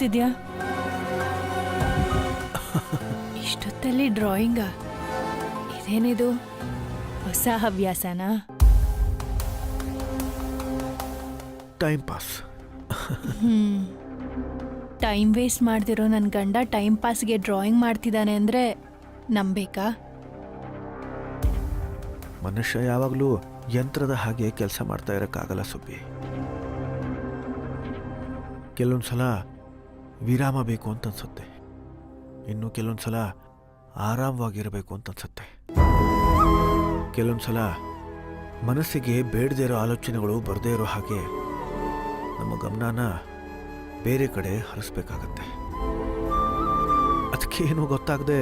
ಮಾಡ್ತಿದ್ಯಾ? ಇಷ್ಟೊತ್ತಲ್ಲಿ ಡ್ರಾಯಿಂಗಾ? ಇದೇನಿದು, ಹೊಸ ಹವ್ಯಾಸನಾ? Time pass. ಟೈಮ್ ವೇಸ್ಟ್ ಮಾಡ್ತಿರೋ ನನ್ನ ಗಂಡ ಟೈಮ್ ಪಾಸ್ಗೆ ಡ್ರಾಯಿಂಗ್ ಮಾಡ್ತಿದ್ದಾನೆ ಅಂದರೆ ನಂಬೇಕಾ? ಮನುಷ್ಯ ಯಾವಾಗಲೂ ಯಂತ್ರದ ಹಾಗೆ ಕೆಲಸ ಮಾಡ್ತಾ ಇರೋಕ್ಕಾಗಲ್ಲ ಸುಬ್ಬಿ. ಕೆಲವೊಂದು ಸಲ ವಿರಾಮ ಬೇಕು ಅಂತ ಅನ್ಸುತ್ತೆ, ಇನ್ನು ಕೆಲವೊಂದು ಸಲ ಆರಾಮವಾಗಿರಬೇಕು ಅಂತ ಅನ್ಸುತ್ತೆ. ಕೆಲವೊಂದು ಸಲ ಮನಸ್ಸಿಗೆ ಬೇಡದೇ ಇರೋ ಆಲೋಚನೆಗಳು ಬರದೇ ಇರೋ ಹಾಗೆ ನಮ್ಮ ಗಮನನ ಬೇರೆ ಕಡೆ ಹರಿಸ್ಬೇಕಾಗತ್ತೆ. ಅದಕ್ಕೆ ಏನೂ ಗೊತ್ತಾಗದೆ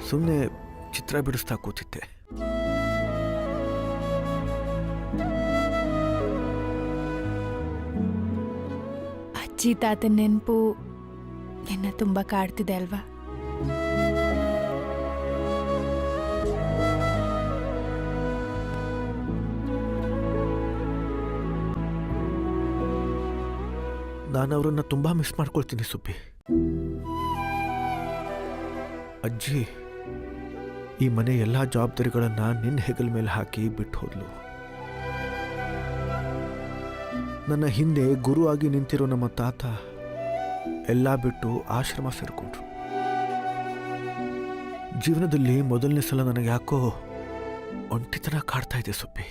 ಸುಮ್ಮನೆ ಚಿತ್ರ ಬಿಡಿಸ್ತಾ ಕೂತಿದ್ದೆ. ಅಜ್ಜಿ ತಾತನ ನೆನಪು ನಿನ್ನ ತುಂಬ ಕಾಡ್ತಿದೆ ಅಲ್ವಾ? ನಾನು ಅವರನ್ನು ತುಂಬ ಮಿಸ್ ಮಾಡ್ಕೊಳ್ತೀನಿ ಸುಬ್ಬಿ. ಅಜ್ಜಿ ಈ ಮನೆ ಎಲ್ಲ ಜವಾಬ್ದಾರಿಗಳನ್ನು ನಿನ್ನ ಹೆಗಲ ಮೇಲೆ ಹಾಕಿ ಬಿಟ್ಟು ಹೋದ್ಲು. ನನ್ನ ಹಿಂದೆ ಗುರು ಆಗಿ ನಿಂತಿರೋ ನಮ್ಮ ತಾತ ಎಲ್ಲ ಬಿಟ್ಟು ಆಶ್ರಮ ಸೇರಿಕೊಂಡ್ರು. ಜೀವನದಲ್ಲಿ ಮೊದಲನೇ ಸಲ ನನಗೆ ಯಾಕೋ ಒಂಟಿತನ ಕಾಡ್ತಾ ಇದೆ ಸುಬ್ಬಿ.